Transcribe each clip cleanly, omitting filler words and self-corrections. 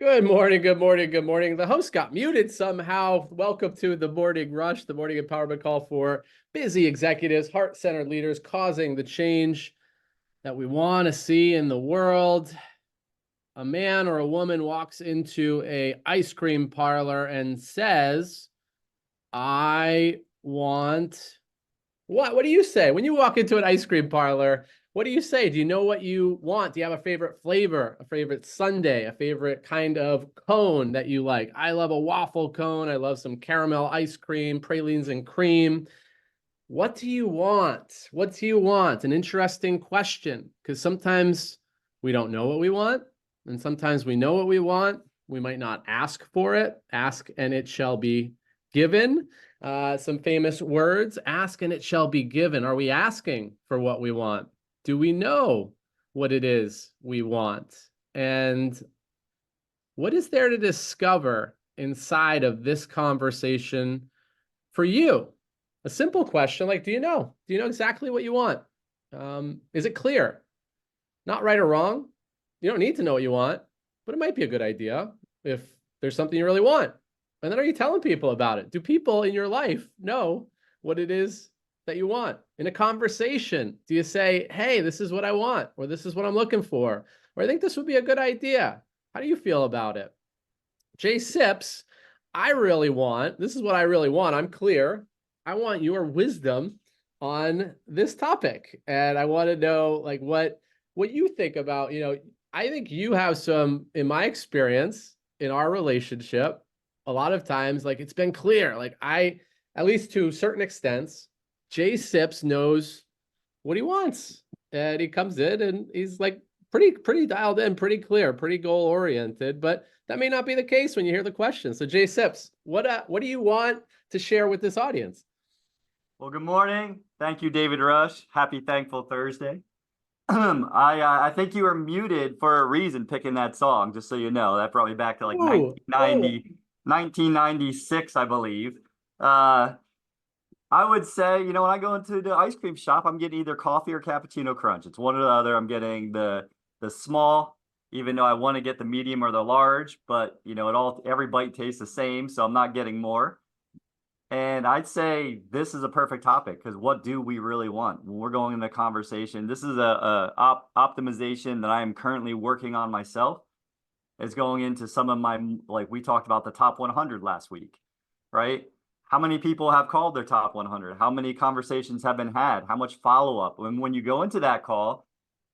Good morning, good morning, good morning. The host got muted somehow. Welcome to the Morning Rush, the morning empowerment call for busy executives, heart-centered leaders causing the change that we want to see in the world. A man or a woman walks into a ice cream parlor and says, I want what do you say when you walk into an ice cream parlor? What do you say? Do you know what you want? Do you have a favorite flavor, a favorite sundae, a favorite kind of cone that you like? I love a waffle cone. I love some caramel ice cream, pralines and cream. What do you want? What do you want? An interesting question, because sometimes we don't know what we want, and sometimes we know what we want. We might not ask for it. Ask and it shall be given. Some famous words, ask and it shall be given. Are we asking for what we want? Do we know what it is we want? And what is there to discover inside of this conversation for you? A simple question like, do you know? Do you know exactly what you want? Is it clear? Not right or wrong. You don't need to know what you want, but it might be a good idea if there's something you really want. And then are you telling people about it? Do people in your life know what it is that you want? In a conversation, do you say, hey, this is what I want, or this is what I'm looking for, or I think this would be a good idea? How do you feel about it? Jay Sips, this is what I really want. I'm clear. I want your wisdom on this topic. And I want to know like what you think about, I think you have some, in my experience, in our relationship, a lot of times, like it's been clear, like at least to certain extents, Jay Sips knows what he wants. And he comes in and he's like pretty dialed in, pretty clear, pretty goal oriented, but that may not be the case when you hear the question. So Jay Sips, what do you want to share with this audience? Well, good morning. Thank you, David Rush. Happy Thankful Thursday. I think you were muted for a reason picking that song, just so you know. That brought me back to like Ooh, 1996, I believe. I would say, when I go into the ice cream shop, I'm getting either coffee or cappuccino crunch. It's one or the other. I'm getting the small, even though I want to get the medium or the large, but every bite tastes the same, so I'm not getting more. And I'd say this is a perfect topic because what do we really want when we're going into a conversation? This is a optimization that I am currently working on myself. It's going into some of my, like we talked about the top 100 last week, right? How many people have called their top 100? How many conversations have been had? How much follow-up? And when you go into that call,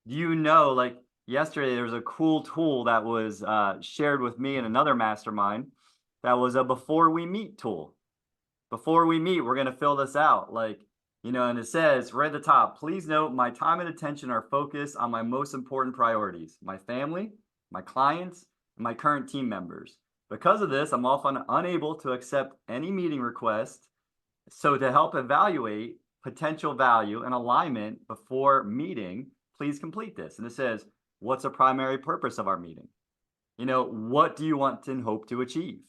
like yesterday, there was a cool tool that was shared with me and another mastermind that was a before we meet tool. Before we meet, we're going to fill this out. And it says right at the top, please note my time and attention are focused on my most important priorities, my family, my clients, and my current team members. Because of this, I'm often unable to accept any meeting request. So to help evaluate potential value and alignment before meeting, please complete this. And it says, what's the primary purpose of our meeting? What do you want and hope to achieve?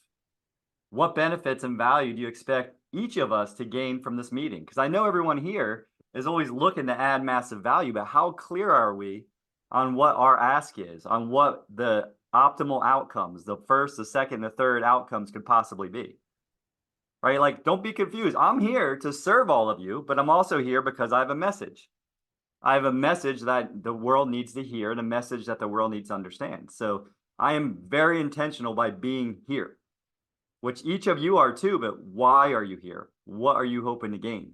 What benefits and value do you expect each of us to gain from this meeting? Because I know everyone here is always looking to add massive value, but how clear are we on what our ask is, on what the optimal outcomes, the first, the second, the third outcomes could possibly be? Right? Like, don't be confused. I'm here to serve all of you, but I'm also here because I have a message. I have a message that the world needs to hear and a message that the world needs to understand. So I am very intentional by being here, which each of you are too, but why are you here? What are you hoping to gain?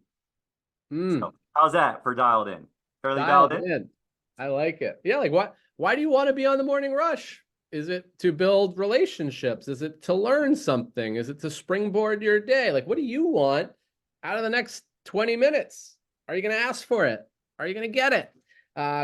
So how's that for dialed in? Fairly dialed in? I like it. Yeah, like why do you want to be on the Morning Rush? Is it to build relationships? Is it to learn something? Is it to springboard your day? Like, what do you want out of the next 20 minutes? Are you going to ask for it? Are you going to get it?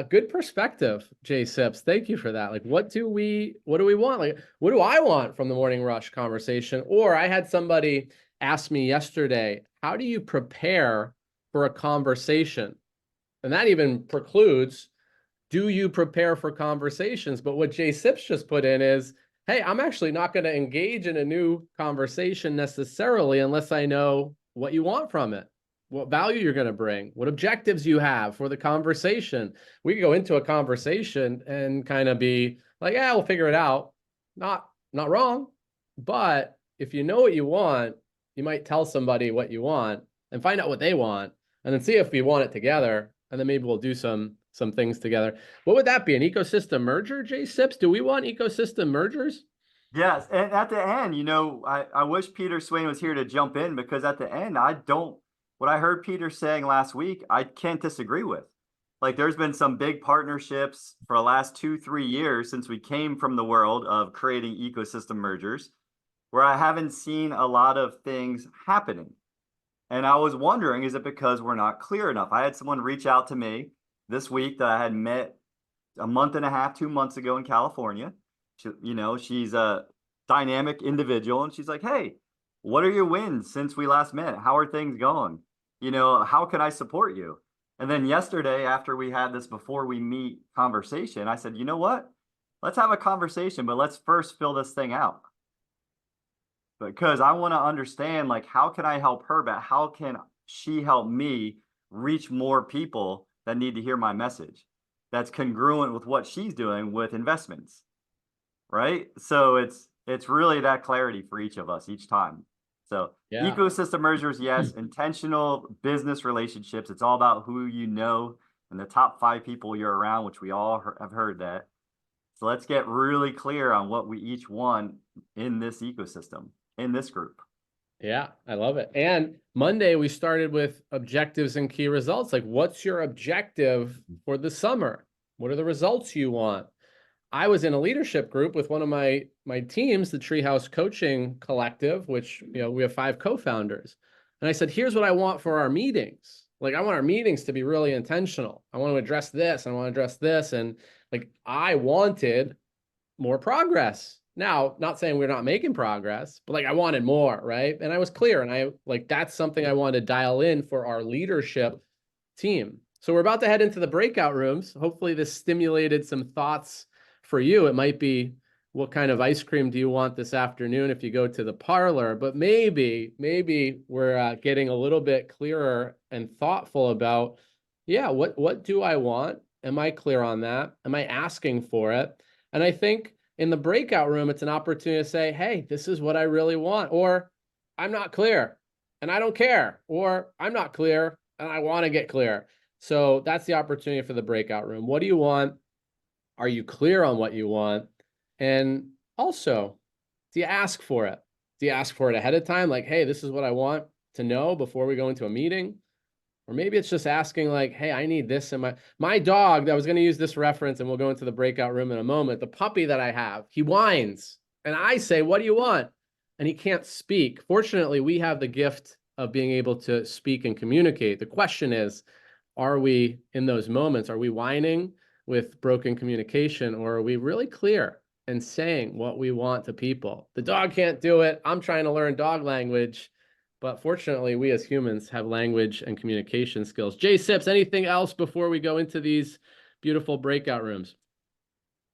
Good perspective, Jay Sips. Thank you for that. Like, what do we want? Like, what do I want from the Morning Rush conversation? Or I had somebody ask me yesterday, how do you prepare for a conversation? And that even precludes, do you prepare for conversations? But what Jay Sips just put in is, hey, I'm actually not going to engage in a new conversation necessarily unless I know what you want from it, what value you're going to bring, what objectives you have for the conversation. We could go into a conversation and kind of be like, yeah, we'll figure it out. Not not wrong, but if you know what you want, you might tell somebody what you want and find out what they want, and then see if we want it together, and then maybe we'll do some things together. What would that be? An ecosystem merger, Jay Sips? Do we want ecosystem mergers? Yes, and at the end, I wish Peter Swain was here to jump in, because at the end, what I heard Peter saying last week, I can't disagree with. Like, there's been some big partnerships for the last 2-3 years since we came from the world of creating ecosystem mergers, where I haven't seen a lot of things happening. And I was wondering, is it because we're not clear enough? I had someone reach out to me this week that I had met a month and a half, 2 months ago in California. She's a dynamic individual, and she's like, "Hey, what are your wins since we last met? How are things going? How can I support you?" And then yesterday, after we had this before we meet conversation, I said, "You know what? Let's have a conversation, but let's first fill this thing out." Because I want to understand, like, how can I help her, but how can she help me reach more people that need to hear my message that's congruent with what she's doing with investments, right? So it's really that clarity for each of us each time. So Yeah. ecosystem mergers, yes. Intentional business relationships, it's all about who you know and the top 5 people you're around, which we all have heard that. So let's get really clear on what we each want in this ecosystem, in this group. Yeah, I love it. And Monday we started with objectives and key results. Like, what's your objective for the summer? What are the results you want? I was in a leadership group with one of my teams, the Treehouse Coaching Collective, which, we have 5 co-founders. And I said, here's what I want for our meetings. Like, I want our meetings to be really intentional. I want to address this. I want to address this. And like, I wanted more progress. Now, not saying we're not making progress, but like, I wanted more, right? And I was clear, and that's something I wanted to dial in for our leadership team. So we're about to head into the breakout rooms. Hopefully this stimulated some thoughts for you. It might be, what kind of ice cream do you want this afternoon if you go to the parlor? But maybe we're getting a little bit clearer and thoughtful about, yeah, what do I want? Am I clear on that? Am I asking for it? And I think in the breakout room, it's an opportunity to say, hey, this is what I really want, or I'm not clear and I don't care, or I'm not clear and I want to get clear. So that's the opportunity for the breakout room. What do you want? Are you clear on what you want? And also, do you ask for it? Do you ask for it ahead of time? Like, hey, this is what I want to know before we go into a meeting. Or maybe it's just asking, like, hey, I need this in my dog. I was going to use this reference, and we'll go into the breakout room in a moment. The puppy that I have, he whines. And I say, what do you want? And he can't speak. Fortunately, we have the gift of being able to speak and communicate. The question is, are we in those moments? Are we whining with broken communication, or are we really clear and saying what we want to people? The dog can't do it. I'm trying to learn dog language. But fortunately, we as humans have language and communication skills. Jay Sips, anything else before we go into these beautiful breakout rooms?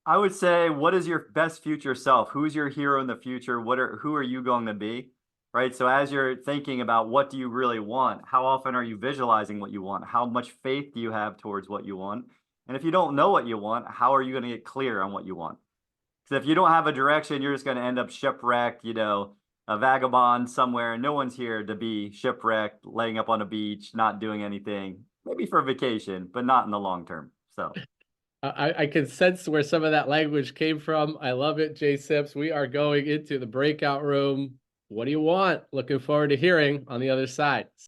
I would say, what is your best future self? Who's your hero in the future? Who are you going to be? Right? So as you're thinking about what do you really want, how often are you visualizing what you want? How much faith do you have towards what you want? And if you don't know what you want, how are you going to get clear on what you want? Because if you don't have a direction, you're just going to end up shipwrecked, a vagabond somewhere, and no one's here to be shipwrecked, laying up on a beach, not doing anything, maybe for vacation, but not in the long term. So I can sense where some of that language came from. I love it, Jay Sips. We are going into the breakout room. What do you want? Looking forward to hearing on the other side.